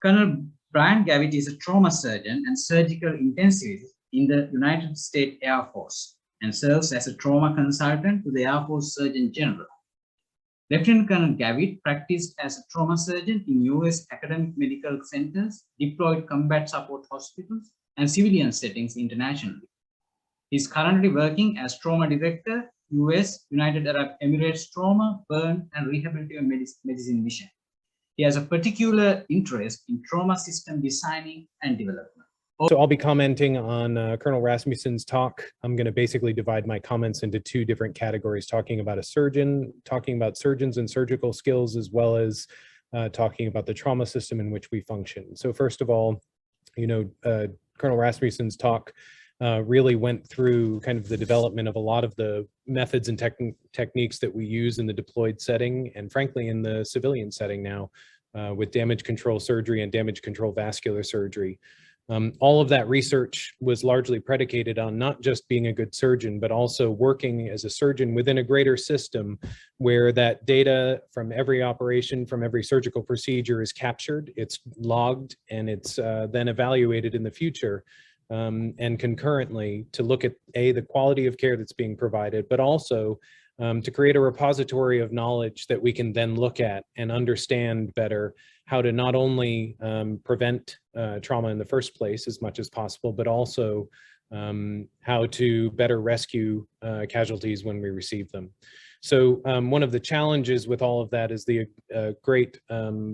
Colonel Brian Gavitt is a trauma surgeon and surgical intensivist in the United States Air Force and serves as a trauma consultant to the Air Force Surgeon General. Lieutenant Colonel Gavitt practiced as a trauma surgeon in U.S. academic medical centers, deployed combat support hospitals, and civilian settings internationally. He is currently working as trauma director, U.S. United Arab Emirates Trauma, Burn, and Rehabilitative Medicine Mission. He has a particular interest in trauma system designing and development. So I'll be commenting on Colonel Rasmussen's talk. I'm going to basically divide my comments into two different categories, talking about a surgeon, talking about surgeons and surgical skills, as well as talking about the trauma system in which we function. So first of all, Colonel Rasmussen's talk really went through kind of the development of a lot of the methods and techniques that we use in the deployed setting, and frankly in the civilian setting now, with damage control surgery and damage control vascular surgery. All of that research was largely predicated on not just being a good surgeon, but also working as a surgeon within a greater system where that data from every operation, from every surgical procedure is captured, it's logged, and it's then evaluated in the future. And concurrently to look at the quality of care that's being provided, but also to create a repository of knowledge that we can then look at and understand better how to not only prevent trauma in the first place as much as possible, but also how to better rescue casualties when we receive them. So one of the challenges with all of that is the great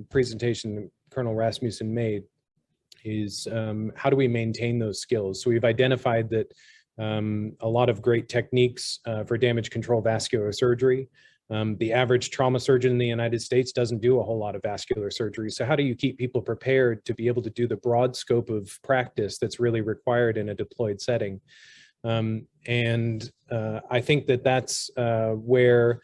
presentation Colonel Rasmussen made is how do we maintain those skills? So we've identified that a lot of great techniques for damage control vascular surgery. The average trauma surgeon in the United States doesn't do a whole lot of vascular surgery. So how do you keep people prepared to be able to do the broad scope of practice that's really required in a deployed setting? I think that that's where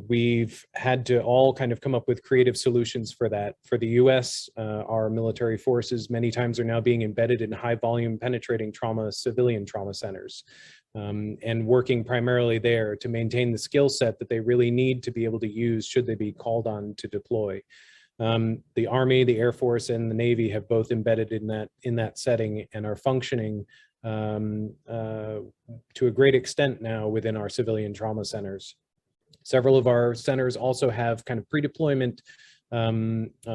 we've had to all kind of come up with creative solutions for that. For the US, our military forces many times are now being embedded in high volume penetrating trauma, civilian trauma centers, and working primarily there to maintain the skill set that they really need to be able to use should they be called on to deploy. The Army, the Air Force, and the Navy have both embedded in that setting and are functioning to a great extent now within our civilian trauma centers. Several of our centers also have kind of pre-deployment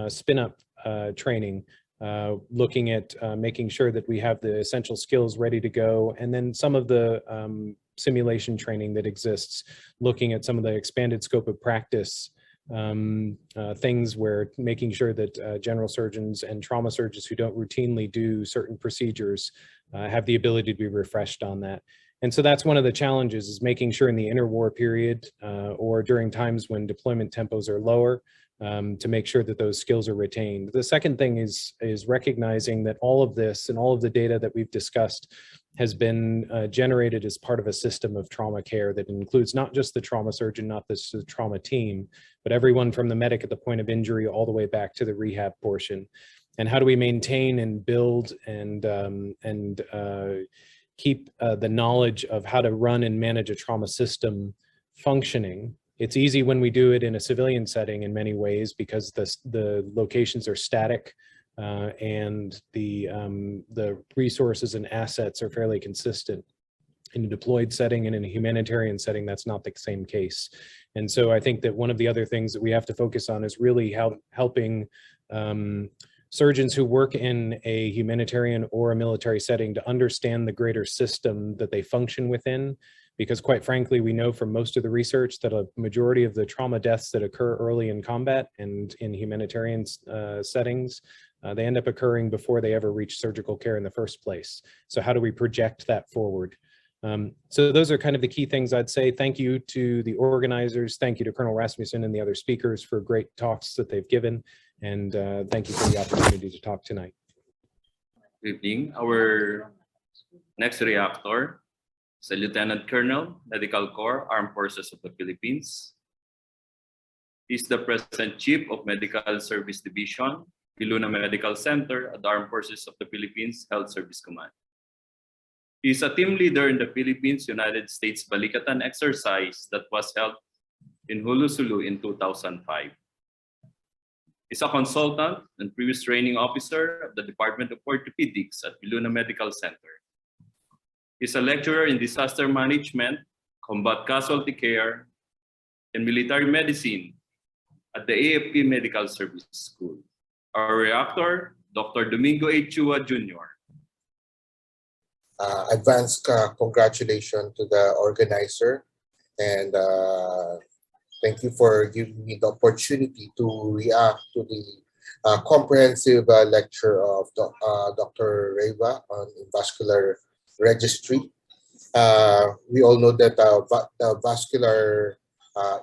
spin-up training, looking at making sure that we have the essential skills ready to go, and then some of the simulation training that exists, looking at some of the expanded scope of practice things where making sure that general surgeons and trauma surgeons who don't routinely do certain procedures have the ability to be refreshed on that. And so that's one of the challenges, is making sure in the interwar period or during times when deployment tempos are lower, to make sure that those skills are retained. The second thing is recognizing that all of this and all of the data that we've discussed has been generated as part of a system of trauma care that includes not just the trauma surgeon, not just the trauma team, but everyone from the medic at the point of injury all the way back to the rehab portion. And how do we maintain and build and keep the knowledge of how to run and manage a trauma system functioning? It's easy when we do it in a civilian setting in many ways because the locations are static and the resources and assets are fairly consistent. In a deployed setting and in a humanitarian setting, that's not the same case. And so I think that one of the other things that we have to focus on is really helping surgeons who work in a humanitarian or a military setting to understand the greater system that they function within. Because quite frankly, we know from most of the research that a majority of the trauma deaths that occur early in combat and in humanitarian settings, they end up occurring before they ever reach surgical care in the first place. So how do we project that forward? So those are kind of the key things I'd say. Thank you to the organizers. Thank you to Colonel Rasmussen and the other speakers for great talks that they've given. And thank you for the opportunity to talk tonight. Good evening. Our next reactor is a Lieutenant Colonel, Medical Corps, Armed Forces of the Philippines. He's the Present Chief of Medical Service Division, Iluna Medical Center at the Armed Forces of the Philippines Health Service Command. He's a team leader in the Philippines-United States Balikatan exercise that was held in Hulu, Sulu in 2005. He's a consultant and previous training officer of the Department of Orthopedics at Luna Medical Center. He's a lecturer in disaster management, combat casualty care, and military medicine at the AFP Medical Service School. Our reactor, Dr. Domingo Chua Jr. Advanced congratulations to the organizer, and thank you for giving me the opportunity to react to the comprehensive lecture of Dr. Reva on vascular registry. We all know that the vascular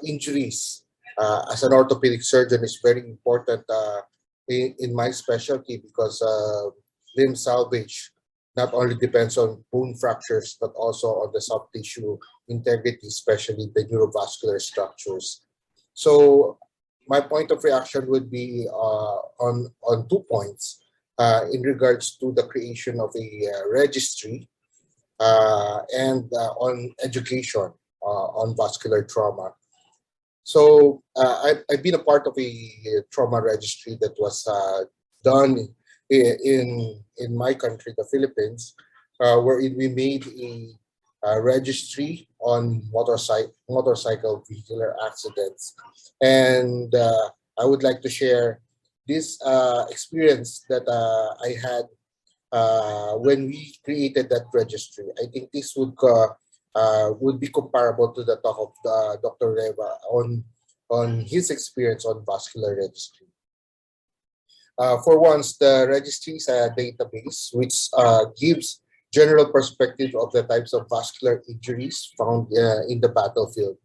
injuries as an orthopedic surgeon is very important in my specialty, because limb salvage not only depends on bone fractures, but also on the soft tissue integrity, especially the neurovascular structures. So my point of reaction would be on 2 points in regards to the creation of a registry and on education on vascular trauma. So I've been a part of a trauma registry that was done in my country, the Philippines, wherein we made a registry on motorcycle vehicular accidents. And I would like to share this experience that I had when we created that registry. I think this would be comparable to the talk of Dr. Reva on his experience on vascular registry. For once, the registry is a database which gives general perspective of the types of vascular injuries found in the battlefield.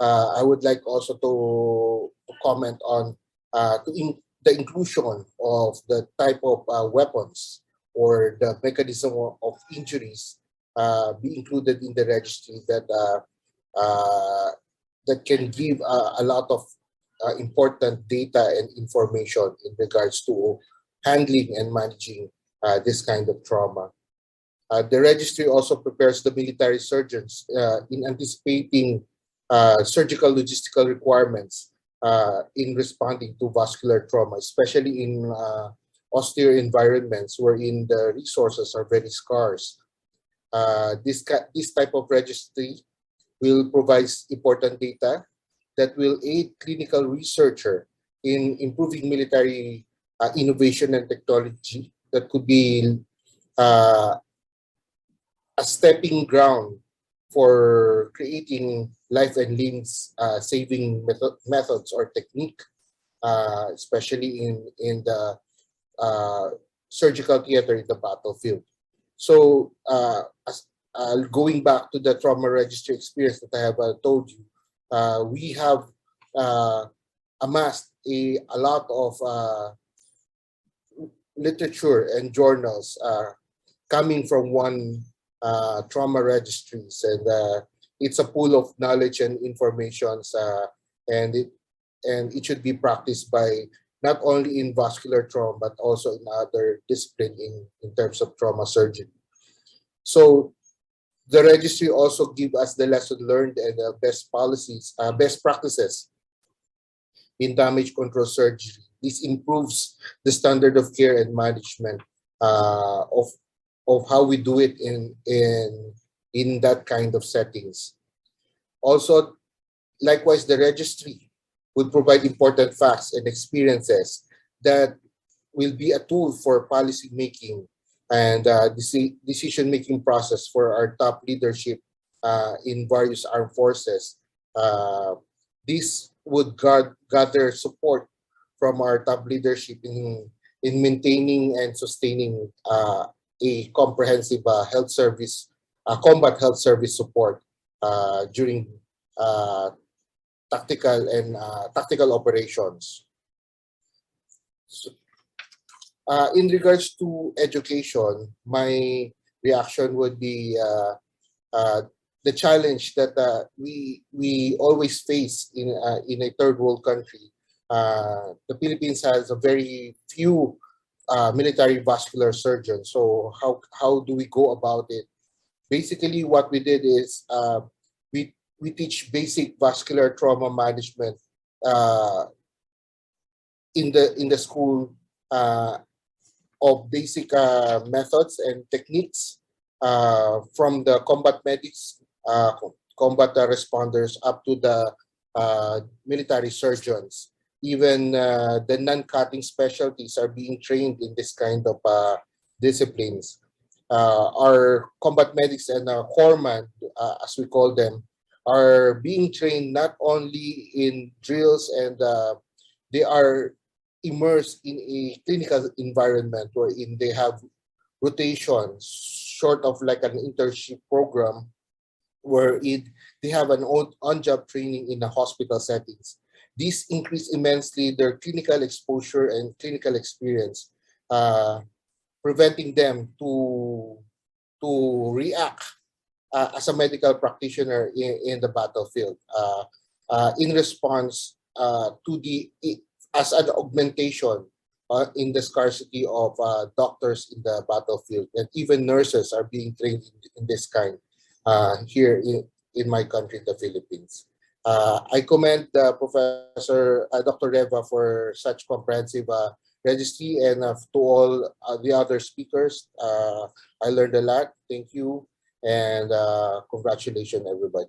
I would like also to comment on the inclusion of the type of weapons or the mechanism of injuries be included in the registry that can give a lot of important data and information in regards to handling and managing this kind of trauma. The registry also prepares the military surgeons in anticipating surgical logistical requirements in responding to vascular trauma, especially in austere environments wherein the resources are very scarce. This type of registry will provide important data that will aid clinical researcher in improving military innovation and technology that could be a stepping ground for creating life and limbs saving methods or technique, especially in the surgical theater in the battlefield. So going back to the trauma registry experience that I have told you, we have amassed a lot of literature and journals coming from one trauma registries, and it's a pool of knowledge and information, and it should be practiced by not only in vascular trauma but also in other disciplines in terms of trauma surgery. So the registry also gives us the lesson learned and best policies, best practices in damage control surgery. This improves the standard of care and management of how we do it in that kind of settings. Also, likewise, the registry will provide important facts and experiences that will be a tool for policy making and decision-making process for our top leadership in various armed forces. This would gather support from our top leadership in maintaining and sustaining a comprehensive health service, combat health service support during tactical operations. So, in regards to education, my reaction would be the challenge that we always face in a third world country. The Philippines has a very few military vascular surgeons. So how do we go about it? Basically, what we did is we teach basic vascular trauma management in the school of basic methods and techniques from the combat medics, combat responders up to the military surgeons. Even the non-cutting specialties are being trained in this kind of disciplines. Our combat medics and corpsmen, as we call them, are being trained not only in drills, and they are immersed in a clinical environment wherein they have rotations, sort of like an internship program, where they have an on-job training in the hospital settings. This increase immensely their clinical exposure and clinical experience, preventing them to react as a medical practitioner in the battlefield in response to as an augmentation in the scarcity of doctors in the battlefield, and even nurses are being trained in this kind here in my country, the Philippines. I commend Professor Dr. Reva for such comprehensive registry, and to all the other speakers. I learned a lot. Thank you, and congratulations, everybody.